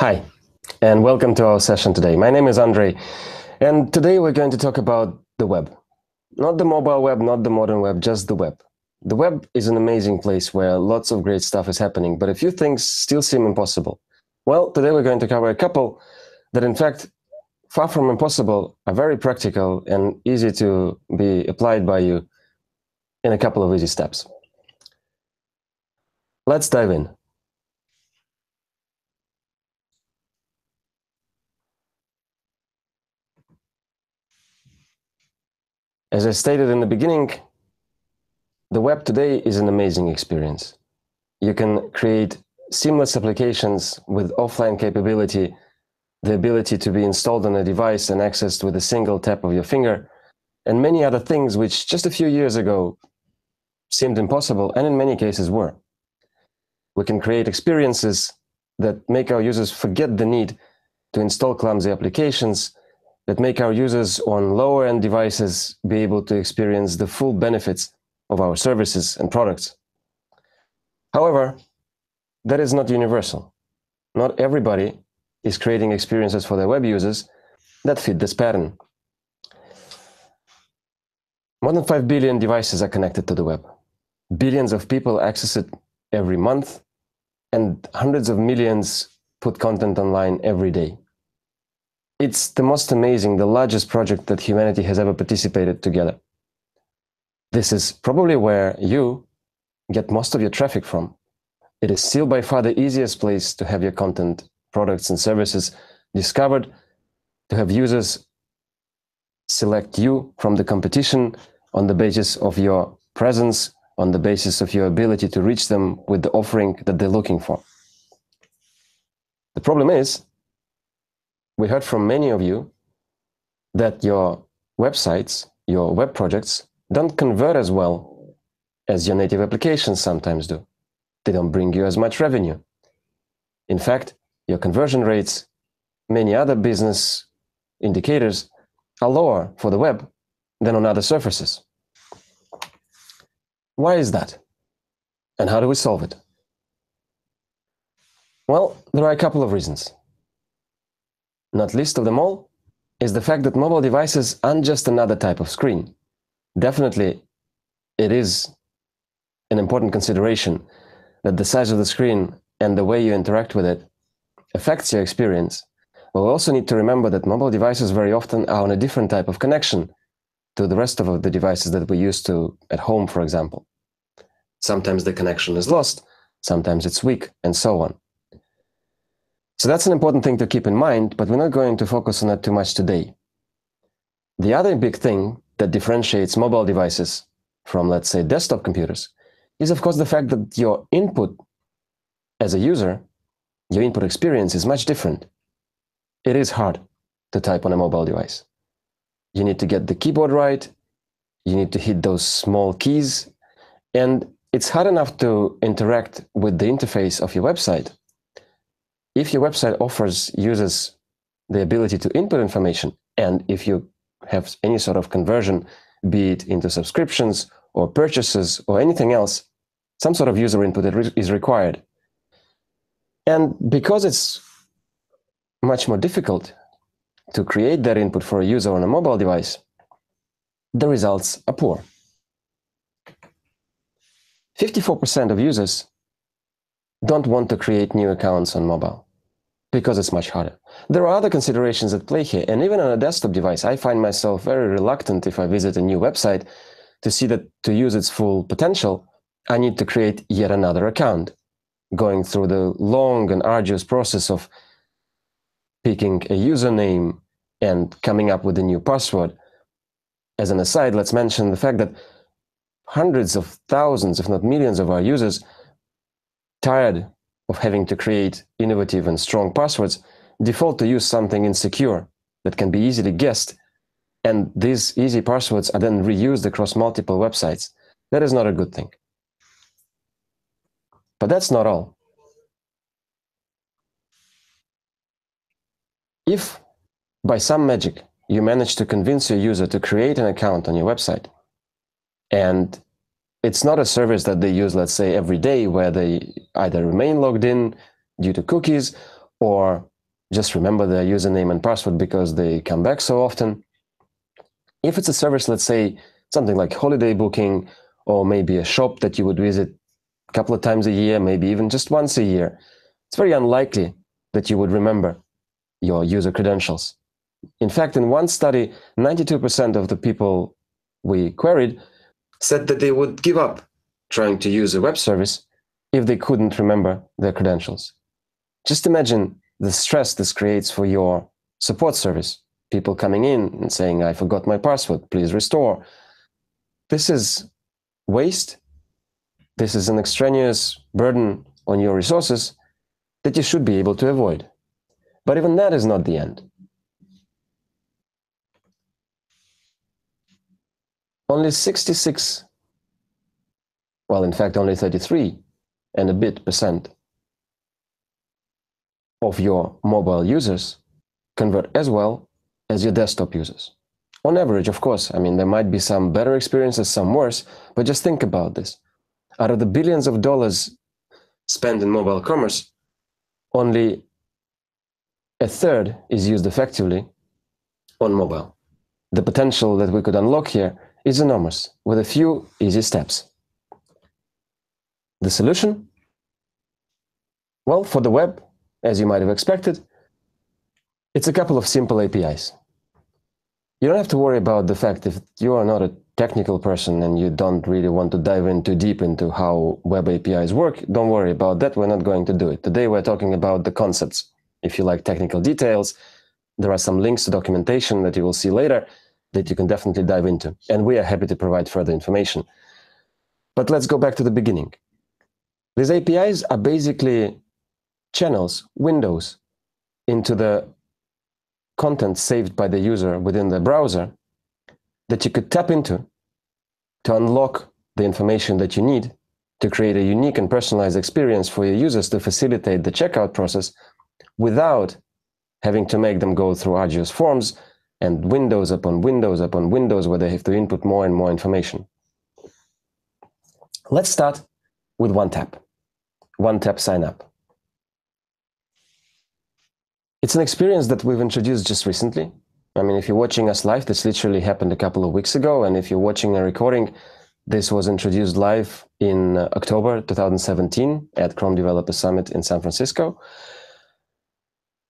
Hi, and welcome to our session today. My name is Andre, and today we're going to talk about the web. Not the mobile web, not the modern web, just the web. The web is an amazing place where lots of great stuff is happening, but a few things still seem impossible. Well, today we're going to cover a couple that, in fact, far from impossible, are very practical and easy to be applied by you in a couple of easy steps. Let's dive in. As I stated in the beginning, the web today is an amazing experience. You can create seamless applications with offline capability, the ability to be installed on a device and accessed with a single tap of your finger, and many other things which just a few years ago seemed impossible and in many cases were. We can create experiences that make our users forget the need to install clumsy applications, that make our users on lower-end devices be able to experience the full benefits of our services and products. However, that is not universal. Not everybody is creating experiences for their web users that fit this pattern. More than 5 billion devices are connected to the web. Billions of people access it every month, and hundreds of millions put content online every day. It's the most amazing, the largest project that humanity has ever participated together. This is probably where you get most of your traffic from. It is still by far the easiest place to have your content, products, and services discovered, to have users select you from the competition on the basis of your presence, on the basis of your ability to reach them with the offering that they're looking for. The problem is, we heard from many of you that your websites, your web projects, don't convert as well as your native applications sometimes do. They don't bring you as much revenue. In fact, your conversion rates, many other business indicators, are lower for the web than on other surfaces. Why is that? And how do we solve it? Well, there are a couple of reasons. Not least of them all is the fact that mobile devices aren't just another type of screen. Definitely, it is an important consideration that the size of the screen and the way you interact with it affects your experience. But we also need to remember that mobile devices very often are on a different type of connection to the rest of the devices that we're used to at home, for example. Sometimes the connection is lost, sometimes it's weak, and so on. So that's an important thing to keep in mind, but we're not going to focus on that too much today. The other big thing that differentiates mobile devices from, let's say, desktop computers is, of course, the fact that your input as a user, your input experience is much different. It is hard to type on a mobile device. You need to get the keyboard right, you need to hit those small keys, and it's hard enough to interact with the interface of your website. If your website offers users the ability to input information, and if you have any sort of conversion, be it into subscriptions or purchases or anything else, some sort of user input is required. And because it's much more difficult to create that input for a user on a mobile device, the results are poor. 54% of users don't want to create new accounts on mobile because it's much harder. There are other considerations at play here, and even on a desktop device, I find myself very reluctant if I visit a new website to see that to use its full potential, I need to create yet another account, going through the long and arduous process of picking a username and coming up with a new password. As an aside, let's mention the fact that hundreds of thousands, if not millions of our users, tired of having to create innovative and strong passwords, default to use something insecure that can be easily guessed, and these easy passwords are then reused across multiple websites. That is not a good thing. But that's not all. If by some magic you manage to convince your user to create an account on your website, and it's not a service that they use, let's say, every day, where they either remain logged in due to cookies, or just remember their username and password because they come back so often. If it's a service, let's say something like holiday booking, or maybe a shop that you would visit a couple of times a year, maybe even just once a year, it's very unlikely that you would remember your user credentials. In fact, in one study, 92% of the people we queried said that they would give up trying to use a web service if they couldn't remember their credentials. Just imagine the stress this creates for your support service. People coming in and saying, I forgot my password, please restore. This is waste. This is an extraneous burden on your resources that you should be able to avoid. But even that is not the end. Only 66, well, in fact, only 33 and a bit % of your mobile users convert as well as your desktop users. On average, of course. I mean, there might be some better experiences, some worse, but just think about this. Out of the billions of dollars spent in mobile commerce, only a third is used effectively on mobile. The potential that we could unlock here is enormous, with a few easy steps. The solution? Well, for the web, as you might have expected, it's a couple of simple APIs. You don't have to worry about the fact if you are not a technical person and you don't really want to dive in too deep into how web APIs work. Don't worry about that. We're not going to do it. Today, we're talking about the concepts. If you like technical details, there are some links to documentation that you will see later that you can definitely dive into. And we are happy to provide further information. But let's go back to the beginning. These APIs are basically channels, windows into the content saved by the user within the browser that you could tap into to unlock the information that you need to create a unique and personalized experience for your users to facilitate the checkout process without having to make them go through arduous forms and windows upon windows upon windows where they have to input more and more information. Let's start with one tap sign up. It's an experience that we've introduced just recently. I mean, if you're watching us live, this literally happened a couple of weeks ago. And if you're watching a recording, this was introduced live in October 2017 at Chrome Developer Summit in San Francisco.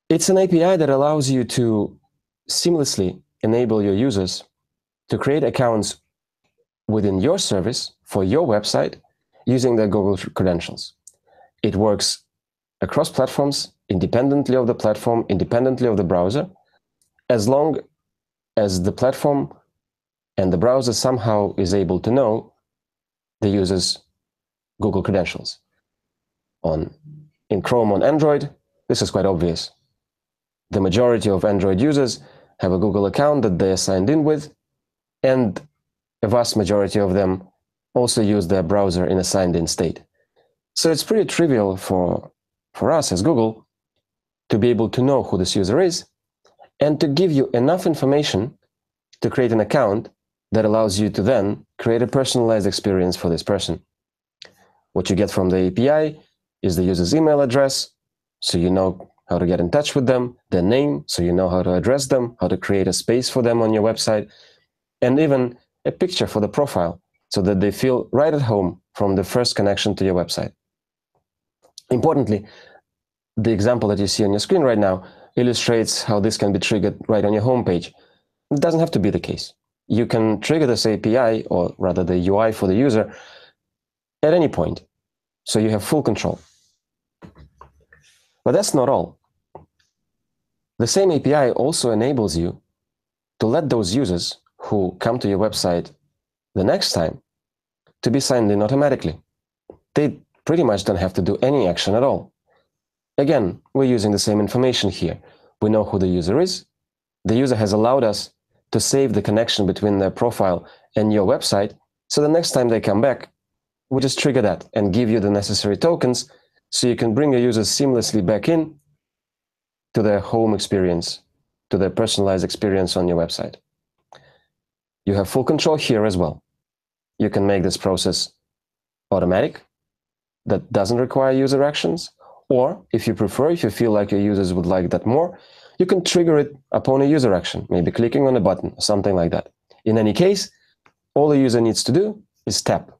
It's an API that allows you to seamlessly enable your users to create accounts within your service for your website using their Google credentials. It works across platforms, independently of the platform, independently of the browser, as long as the platform and the browser somehow is able to know the user's Google credentials. In Chrome on Android, this is quite obvious. The majority of Android users have a Google account that they are signed in with, and a vast majority of them also use their browser in a signed-in state. So it's pretty trivial for us as Google to be able to know who this user is and to give you enough information to create an account that allows you to then create a personalized experience for this person. What you get from the API is the user's email address, so you know how to get in touch with them, their name, so you know how to address them, how to create a space for them on your website, and even a picture for the profile so that they feel right at home from the first connection to your website. Importantly, the example that you see on your screen right now illustrates how this can be triggered right on your homepage. It doesn't have to be the case. You can trigger this API, or rather the UI for the user, at any point, so you have full control. But that's not all. The same API also enables you to let those users who come to your website the next time to be signed in automatically. They pretty much don't have to do any action at all. Again, we're using the same information here. We know who the user is. The user has allowed us to save the connection between their profile and your website, so the next time they come back, we just trigger that and give you the necessary tokens so you can bring your users seamlessly back in to their home experience, to their personalized experience on your website. You have full control here as well. You can make this process automatic, that doesn't require user actions, Or, if you prefer, if you feel like your users would like that more, you can trigger it upon a user action, maybe clicking on a button, or something like that. In any case, all the user needs to do is tap.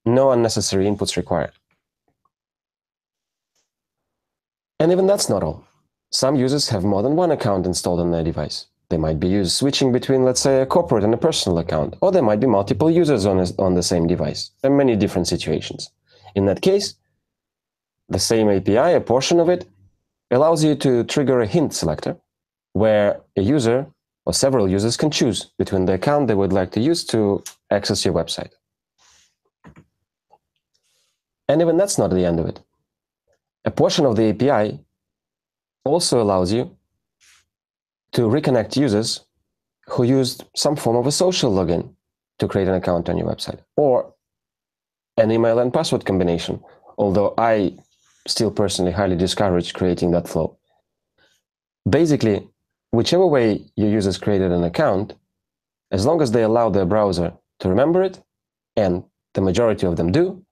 No unnecessary inputs required. And even that's not all. Some users have more than one account installed on their device. They might be switching between, let's say, a corporate and a personal account, or there might be multiple users on the same device. There are many different situations. In that case, the same API, a portion of it, allows you to trigger a hint selector, where a user or several users can choose between the account they would like to use to access your website. And even that's not the end of it. A portion of the API also allows you to reconnect users who used some form of a social login to create an account on your website, or an email and password combination, although I still personally highly discourage creating that flow. Basically, whichever way your users created an account, as long as they allow their browser to remember it, and the majority of them do,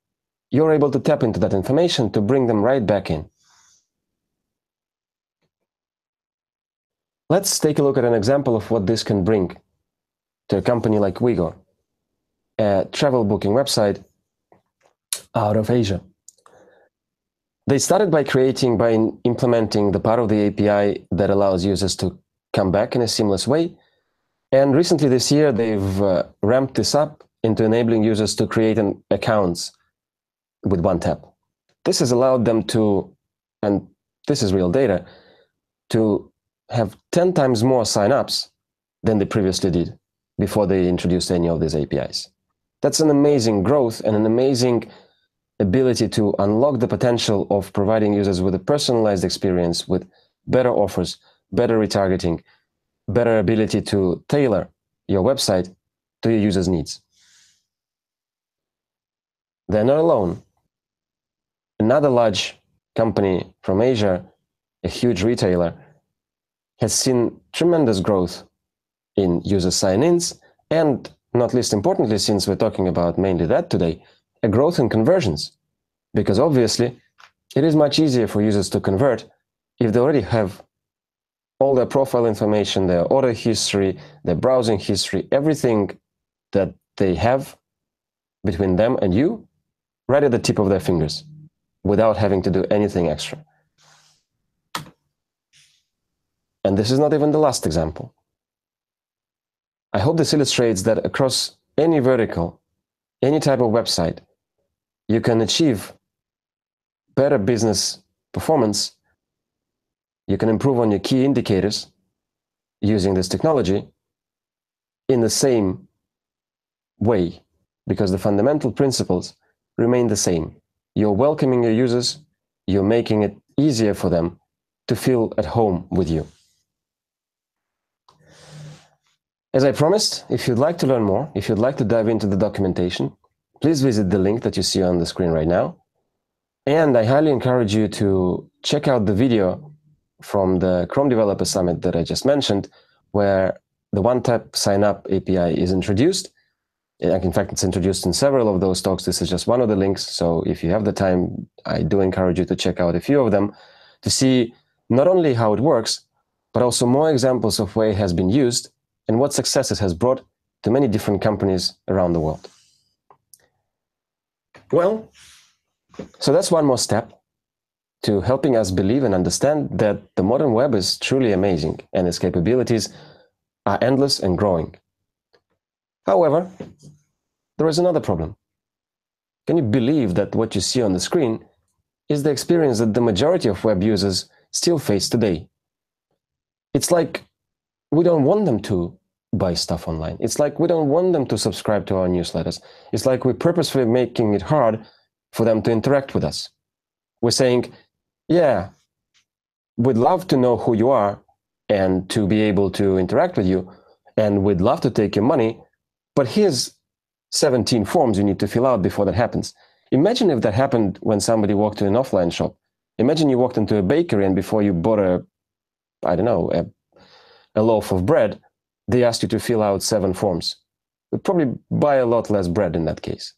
you're able to tap into that information to bring them right back in. Let's take a look at an example of what this can bring to a company like Uyghur, a travel booking website out of Asia. They started by implementing the part of the API that allows users to come back in a seamless way. And recently this year, they've ramped this up into enabling users to create accounts with one tap. This has allowed them to, and this is real data, to have 10 times more signups than they previously did before they introduced any of these APIs. That's an amazing growth and an amazing ability to unlock the potential of providing users with a personalized experience, with better offers, better retargeting, better ability to tailor your website to your users' needs. They're not alone. Another large company from Asia, a huge retailer, has seen tremendous growth in user sign-ins, and not least importantly, since we're talking about mainly that today, a growth in conversions. Because obviously, it is much easier for users to convert if they already have all their profile information, their order history, their browsing history, everything that they have between them and you, right at the tip of their fingers, without having to do anything extra. And this is not even the last example. I hope this illustrates that across any vertical, any type of website, you can achieve better business performance. You can improve on your key indicators using this technology in the same way, because the fundamental principles remain the same. You're welcoming your users, you're making it easier for them to feel at home with you. As I promised, if you'd like to learn more, if you'd like to dive into the documentation, please visit the link that you see on the screen right now. And I highly encourage you to check out the video from the Chrome Developer Summit that I just mentioned, where the one-tap sign-up API is introduced. In fact, it's introduced in several of those talks. This is just one of the links. So if you have the time, I do encourage you to check out a few of them to see not only how it works, but also more examples of where it has been used and what success it has brought to many different companies around the world. Well, so that's one more step to helping us believe and understand that the modern web is truly amazing and its capabilities are endless and growing. However, there is another problem. Can you believe that what you see on the screen is the experience that the majority of web users still face today? It's like we don't want them to buy stuff online. It's like we don't want them to subscribe to our newsletters. It's like we're purposefully making it hard for them to interact with us. We're saying, yeah, we'd love to know who you are and to be able to interact with you, and we'd love to take your money, but here's 17 forms you need to fill out before that happens. Imagine if that happened when somebody walked to an offline shop. Imagine you walked into a bakery and before you bought a loaf of bread, they asked you to fill out 7 forms. You'd probably buy a lot less bread in that case.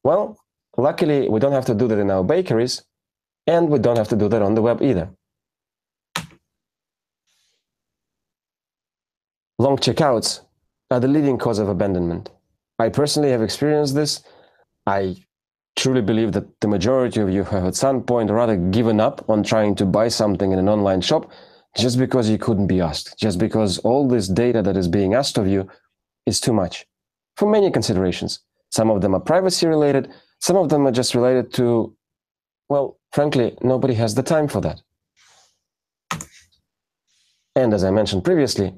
Well, luckily, we don't have to do that in our bakeries, And we don't have to do that on the web either. Long checkouts are the leading cause of abandonment. I personally have experienced this. I truly believe that the majority of you have at some point or other given up on trying to buy something in an online shop just because you couldn't be asked, just because all this data that is being asked of you is too much, for many considerations. Some of them are privacy related, some of them are just related to, well, frankly, nobody has the time for that. And as I mentioned previously,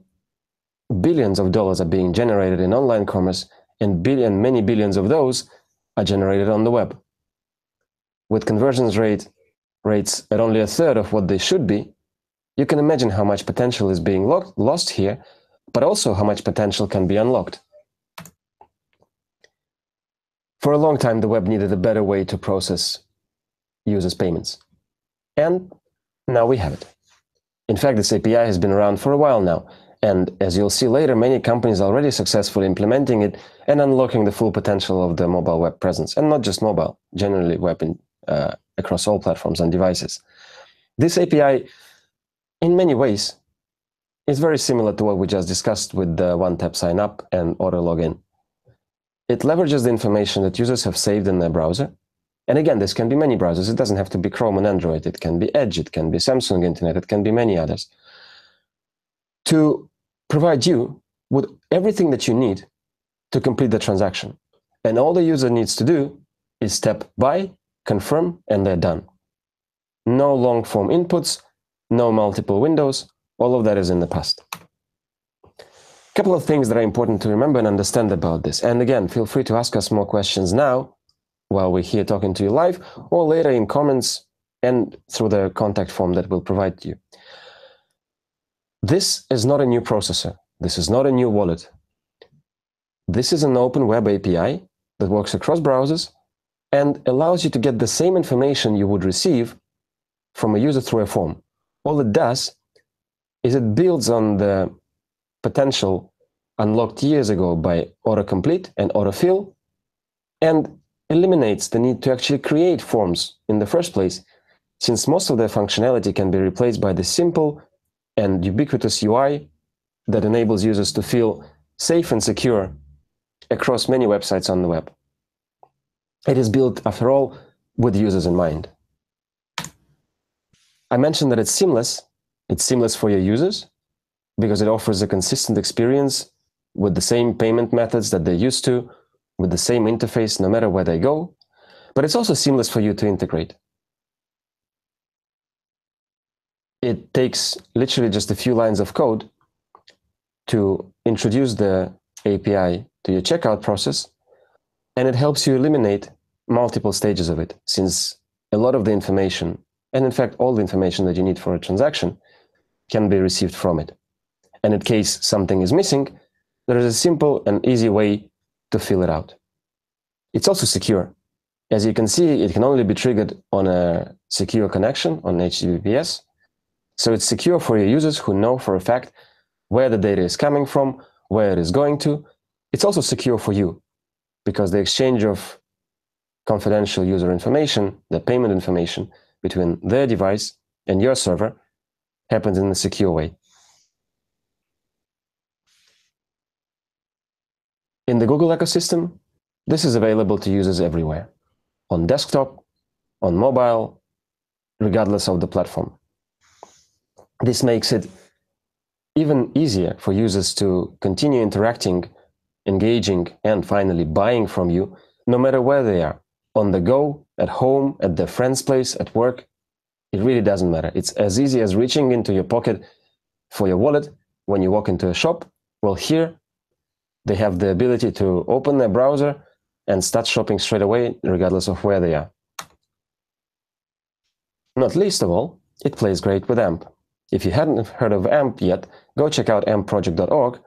billions of dollars are being generated in online commerce, and many billions of those are generated on the web. With conversions rates at only a third of what they should be, you can imagine how much potential is being lost here, but also how much potential can be unlocked. For a long time, the web needed a better way to process users' payments. And now we have it. In fact, this API has been around for a while now, and as you'll see later, many companies are already successfully implementing it and unlocking the full potential of the mobile web presence, and not just mobile, generally web across all platforms and devices. This API, in many ways, is very similar to what we just discussed with the one-tap sign-up and auto-login. It leverages the information that users have saved in their browser. And again, this can be many browsers. It doesn't have to be Chrome and Android. It can be Edge. It can be Samsung Internet. It can be many others. To provide you with everything that you need to complete the transaction. And all the user needs to do is step by, confirm, and they're done. No long form inputs, no multiple windows. All of that is in the past. A couple of things that are important to remember and understand about this. And again, feel free to ask us more questions now while we're here talking to you live, or later in comments and through the contact form that we'll provide to you. This is not a new processor. This is not a new wallet. This is an open web API that works across browsers and allows you to get the same information you would receive from a user through a form. All it does is it builds on the potential unlocked years ago by autocomplete and autofill, and eliminates the need to actually create forms in the first place, since most of their functionality can be replaced by the simple and ubiquitous UI that enables users to feel safe and secure across many websites on the web. It is built, after all, with users in mind. I mentioned that it's seamless. It's seamless for your users because it offers a consistent experience with the same payment methods that they're used to, with the same interface no matter where they go. But it's also seamless for you to integrate. It takes literally just a few lines of code to introduce the API to your checkout process, and it helps you eliminate multiple stages of it, since a lot of the information, and in fact all the information that you need for a transaction, can be received from it. And in case something is missing, there is a simple and easy way to fill it out. It's also secure. As you can see, it can only be triggered on a secure connection on HTTPS. So it's secure for your users who know for a fact where the data is coming from, where it is going to. It's also secure for you because the exchange of confidential user information, the payment information between their device and your server, happens in a secure way. In the Google ecosystem, this is available to users everywhere, on desktop, on mobile, regardless of the platform. This makes it even easier for users to continue interacting, engaging, and finally buying from you, no matter where they are, on the go, at home, at their friend's place, at work. It really doesn't matter. It's as easy as reaching into your pocket for your wallet when you walk into a shop. Well, here, they have the ability to open their browser and start shopping straight away, regardless of where they are. Not least of all, it plays great with AMP. If you hadn't heard of AMP yet, go check out ampproject.org,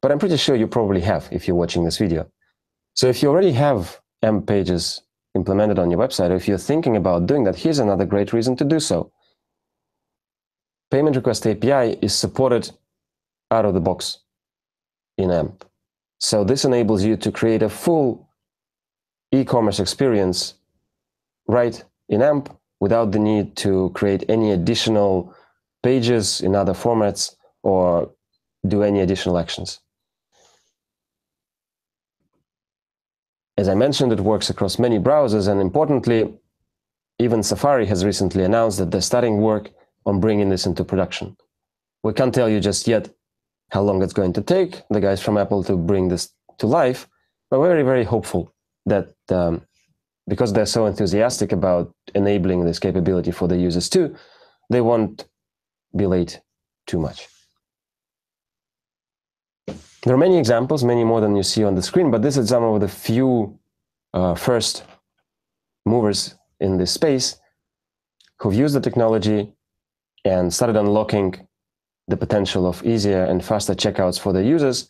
but I'm pretty sure you probably have if you're watching this video. So if you already have AMP pages implemented on your website, or if you're thinking about doing that, here's another great reason to do so. Payment Request API is supported out of the box in AMP. So this enables you to create a full e-commerce experience right in AMP without the need to create any additional pages in other formats or do any additional actions. As I mentioned, it works across many browsers, and importantly, even Safari has recently announced that they're starting work on bringing this into production. We can't tell you just yet how long it's going to take the guys from Apple to bring this to life, but we're very, very hopeful that because they're so enthusiastic about enabling this capability for the users too, they won't be late too much. There are many examples, many more than you see on the screen, but this is some of the few first movers in this space who've used the technology and started unlocking the potential of easier and faster checkouts for the users.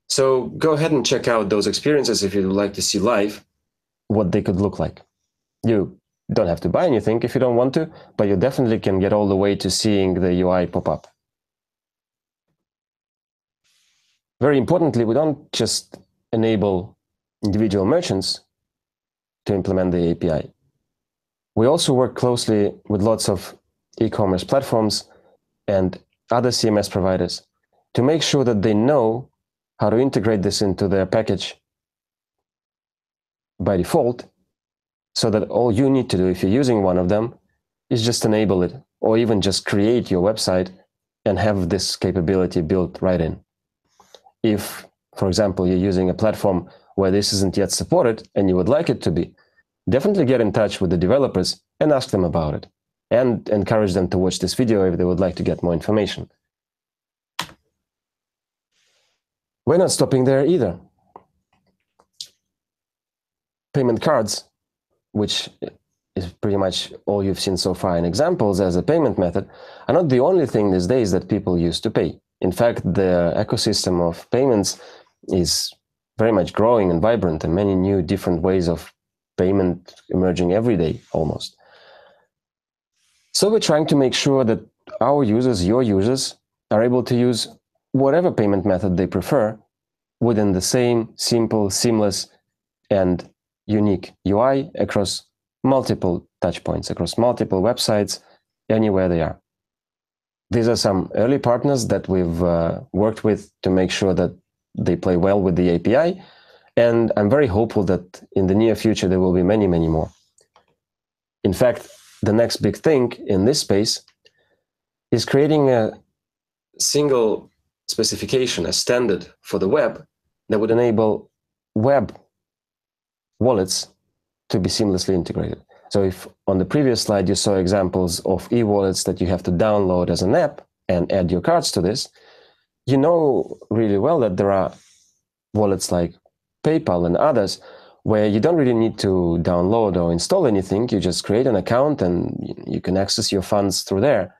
So go ahead and check out those experiences if you'd like to see live what they could look like. You don't have to buy anything if you don't want to, but you definitely can get all the way to seeing the UI pop up. Very importantly, we don't just enable individual merchants to implement the API. We also work closely with lots of e-commerce platforms and other CMS providers to make sure that they know how to integrate this into their package by default, so that all you need to do if you're using one of them is just enable it, or even just create your website and have this capability built right in. If, for example, you're using a platform where this isn't yet supported and you would like it to be, definitely get in touch with the developers and ask them about it, and encourage them to watch this video if they would like to get more information. We're not stopping there either. Payment cards, which is pretty much all you've seen so far in examples as a payment method, are not the only thing these days that people use to pay. In fact, the ecosystem of payments is very much growing and vibrant, and many new different ways of payment emerging every day almost. So we're trying to make sure that our users, your users, are able to use whatever payment method they prefer within the same simple, seamless, and unique UI across multiple touchpoints, across multiple websites, anywhere they are. These are some early partners that we've worked with to make sure that they play well with the API, and I'm very hopeful that in the near future there will be many, many more. In fact, the next big thing in this space is creating a single specification, a standard for the web that would enable web wallets to be seamlessly integrated. So if on the previous slide you saw examples of e-wallets that you have to download as an app and add your cards to this, you know really well that there are wallets like PayPal and others where you don't really need to download or install anything. You just create an account and you can access your funds through there.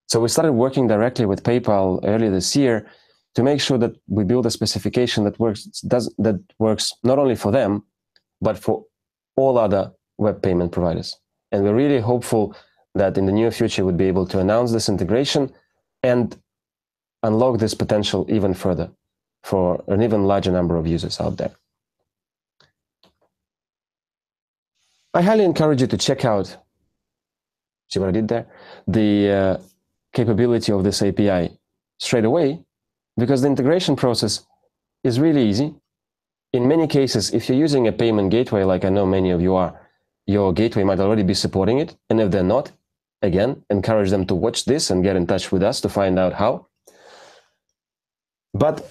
So we started working directly with PayPal earlier this year to make sure that we build a specification that works not only for them, but for all other web payment providers. And we're really hopeful that in the near future we'll be able to announce this integration and unlock this potential even further for an even larger number of users out there. I highly encourage you to check out, see what I did there, the capability of this API straight away, because the integration process is really easy. In many cases, if you're using a payment gateway, like I know many of you are, your gateway might already be supporting it. And if they're not, again, encourage them to watch this and get in touch with us to find out how. But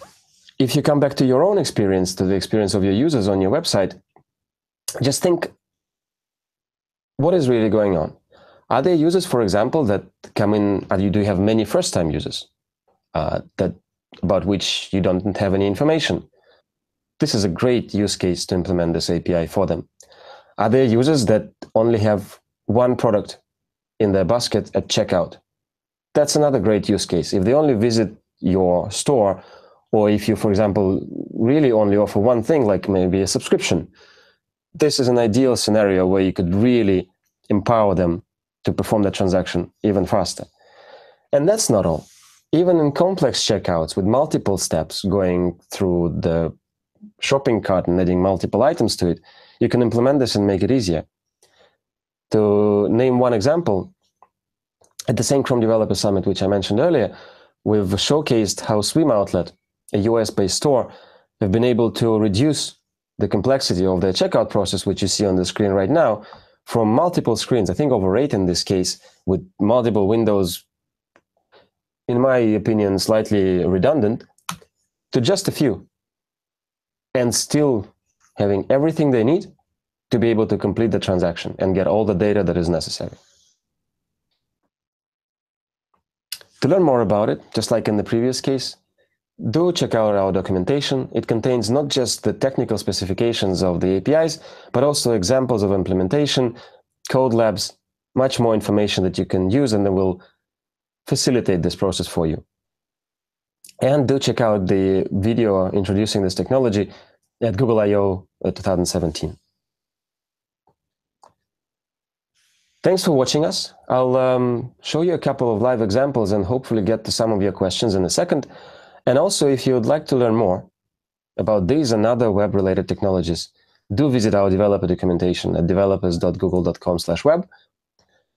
if you come back to your own experience, to the experience of your users on your website, just think, what is really going on? Are there users, for example, that come in, do you have many first-time users about which you don't have any information? This is a great use case to implement this API for them. Are there users that only have one product in their basket at checkout? That's another great use case. If they only visit your store, or if you, for example, really only offer one thing, like maybe a subscription, this is an ideal scenario where you could really empower them to perform the transaction even faster. And that's not all. Even in complex checkouts with multiple steps going through the shopping cart and adding multiple items to it, you can implement this and make it easier. To name one example, at the same Chrome Developer Summit, which I mentioned earlier, we've showcased how Swim Outlet, a US-based store, have been able to reduce the complexity of their checkout process, which you see on the screen right now, from multiple screens, I think over 8 in this case, with multiple windows, in my opinion, slightly redundant, to just a few, and still having everything they need to be able to complete the transaction and get all the data that is necessary. To learn more about it, just like in the previous case, do check out our documentation. It contains not just the technical specifications of the APIs, but also examples of implementation, code labs, much more information that you can use and that will facilitate this process for you. And do check out the video introducing this technology at Google I/O 2017. Thanks for watching us. I'll show you a couple of live examples and hopefully get to some of your questions in a second. And also, if you would like to learn more about these and other web-related technologies, do visit our developer documentation at developers.google.com/web.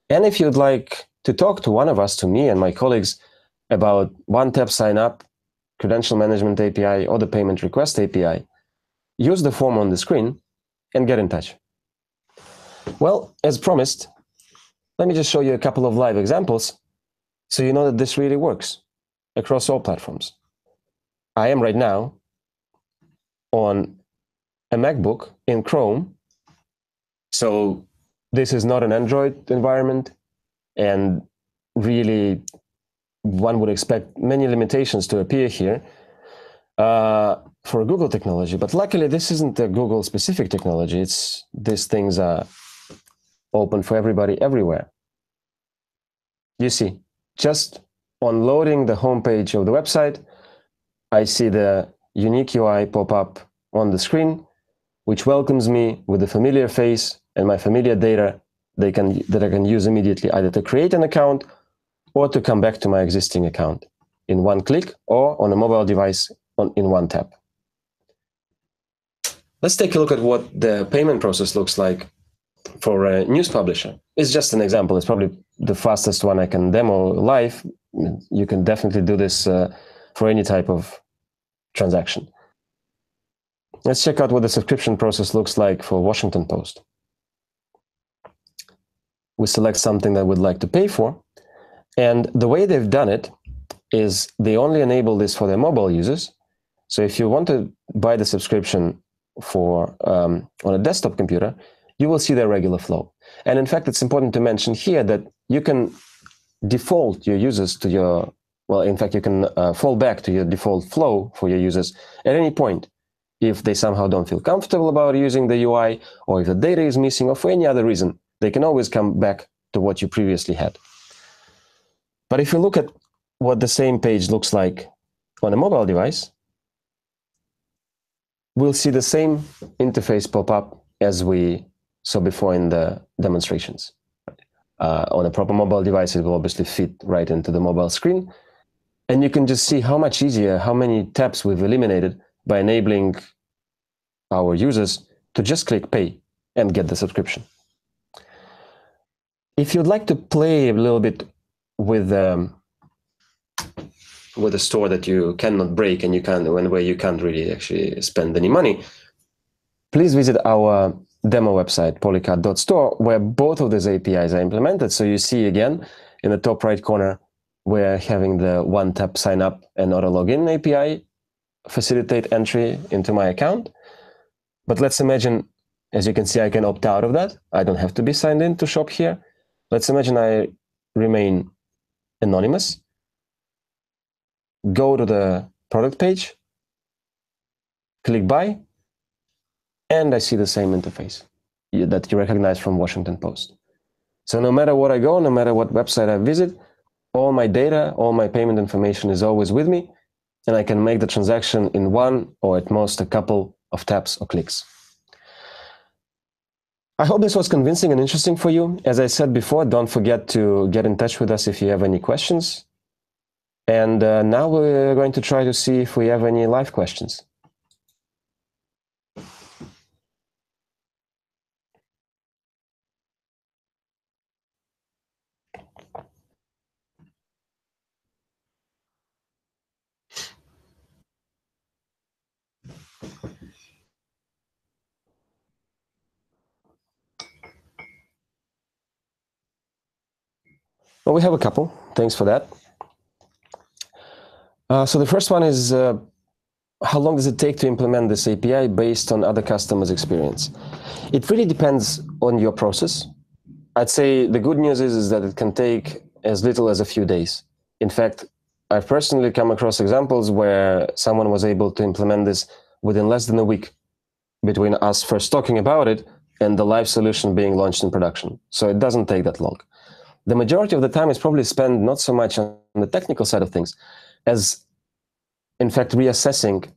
And if you'd like to talk to one of us, to me and my colleagues, about one-tap sign-up, credential management API, or the payment request API, use the form on the screen and get in touch. Well, as promised, let me just show you a couple of live examples so you know that this really works across all platforms. I am right now on a MacBook in Chrome, so this is not an Android environment, and really one would expect many limitations to appear here for a Google technology, but luckily this isn't a Google-specific technology. These things are open for everybody everywhere. You see, just on loading the homepage of the website, I see the unique UI pop up on the screen, which welcomes me with a familiar face and my familiar data that I can use immediately, either to create an account or to come back to my existing account in one click or on a mobile device in one tap. Let's take a look at what the payment process looks like for a news publisher. It's just an example. It's probably the fastest one I can demo live. You can definitely do this for any type of transaction. Let's check out what the subscription process looks like for Washington Post. We select something that we'd like to pay for, and the way they've done it is they only enable this for their mobile users. So if you want to buy the subscription for on a desktop computer, you will see their regular flow. And in fact, it's important to mention here that you can default your users to your, well, in fact, you can fall back to your default flow for your users at any point. If they somehow don't feel comfortable about using the UI, or if the data is missing, or for any other reason, they can always come back to what you previously had. But if you look at what the same page looks like on a mobile device, we'll see the same interface pop up as we saw before in the demonstrations. On a proper mobile device, it will obviously fit right into the mobile screen. And you can just see how much easier, how many taps we've eliminated by enabling our users to just click pay and get the subscription. If you'd like to play a little bit with a store that you cannot break and where you can't really actually spend any money, please visit our demo website, polycard.store, where both of these APIs are implemented. So you see again in the top right corner, we're having the one-tap sign up and auto login API facilitate entry into my account. But let's imagine, as you can see, I can opt out of that. I don't have to be signed in to shop here. Let's imagine I remain anonymous. Go to the product page, click buy, and I see the same interface that you recognize from Washington Post. So no matter what I go, no matter what website I visit, all my data, all my payment information is always with me, and I can make the transaction in one or at most a couple of taps or clicks. I hope this was convincing and interesting for you. As I said before, don't forget to get in touch with us if you have any questions. And now we're going to try to see if we have any live questions. Well, we have a couple. Thanks for that. So the first one is, how long does it take to implement this API based on other customers' experience? It really depends on your process. I'd say the good news is that it can take as little as a few days. In fact, I've personally come across examples where someone was able to implement this within less than a week between us first talking about it and the live solution being launched in production. So it doesn't take that long. The majority of the time is probably spent not so much on the technical side of things as, in fact, reassessing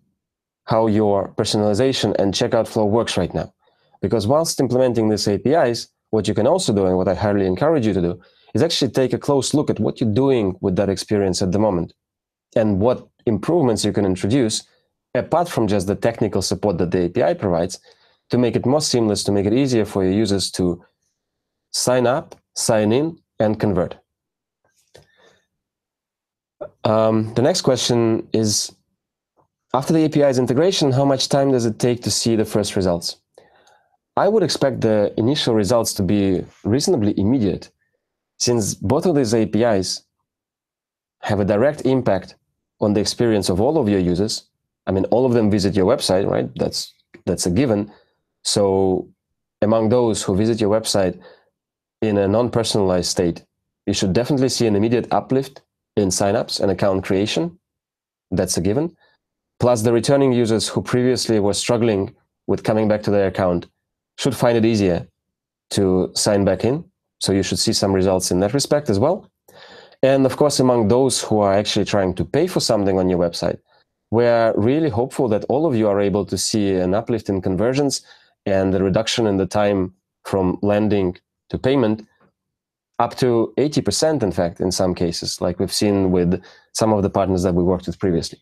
how your personalization and checkout flow works right now. Because whilst implementing these APIs, what you can also do, and what I highly encourage you to do, is actually take a close look at what you're doing with that experience at the moment and what improvements you can introduce, apart from just the technical support that the API provides, to make it more seamless, to make it easier for your users to sign up, sign in, and convert. The next question is, after the API's integration, how much time does it take to see the first results? I would expect the initial results to be reasonably immediate, since both of these APIs have a direct impact on the experience of all of your users. I mean, all of them visit your website, right? That's a given. So among those who visit your website in a non-personalized state, you should definitely see an immediate uplift in signups and account creation. That's a given. Plus, the returning users who previously were struggling with coming back to their account should find it easier to sign back in. So you should see some results in that respect as well. And of course, among those who are actually trying to pay for something on your website, we're really hopeful that all of you are able to see an uplift in conversions and a reduction in the time from landing to payment, up to 80%, in fact, in some cases, like we've seen with some of the partners that we worked with previously.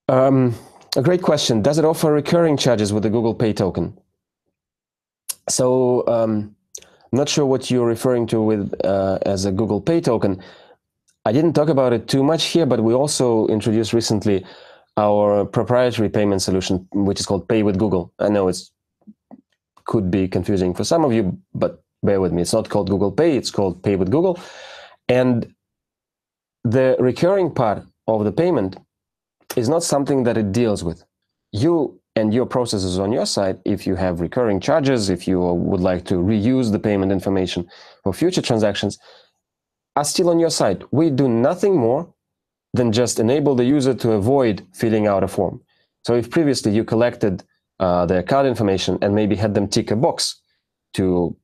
A great question. Does it offer recurring charges with the Google Pay token? So I'm not sure what you're referring to with as a Google Pay token. I didn't talk about it too much here, but we also introduced recently our proprietary payment solution, which is called Pay with Google. I know it could be confusing for some of you, but bear with me. It's not called Google Pay, it's called Pay with Google. And the recurring part of the payment is not something that it deals with. You and your processes on your side, if you have recurring charges, if you would like to reuse the payment information for future transactions, are still on your side. We do nothing more than just enable the user to avoid filling out a form. So if previously you collected their card information and maybe had them tick a box to,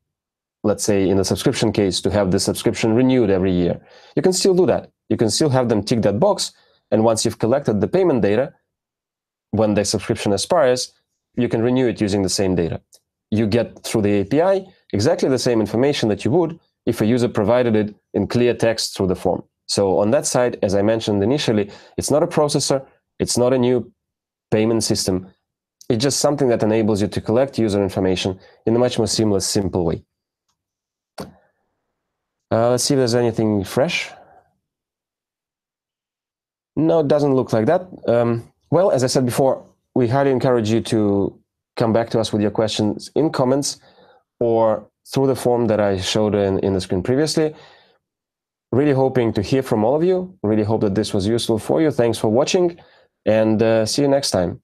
let's say in the subscription case, to have the subscription renewed every year, you can still do that. You can still have them tick that box, and once you've collected the payment data, when the subscription expires, you can renew it using the same data. You get through the API exactly the same information that you would if a user provided it in clear text through the form. So on that side, as I mentioned initially, it's not a processor, it's not a new payment system. It's just something that enables you to collect user information in a much more seamless, simple way. Let's see if there's anything fresh. No, it doesn't look like that. Well, as I said before, we highly encourage you to come back to us with your questions in comments or through the form that I showed in the screen previously. Really hoping to hear from all of you. Really hope that this was useful for you. Thanks for watching, and see you next time.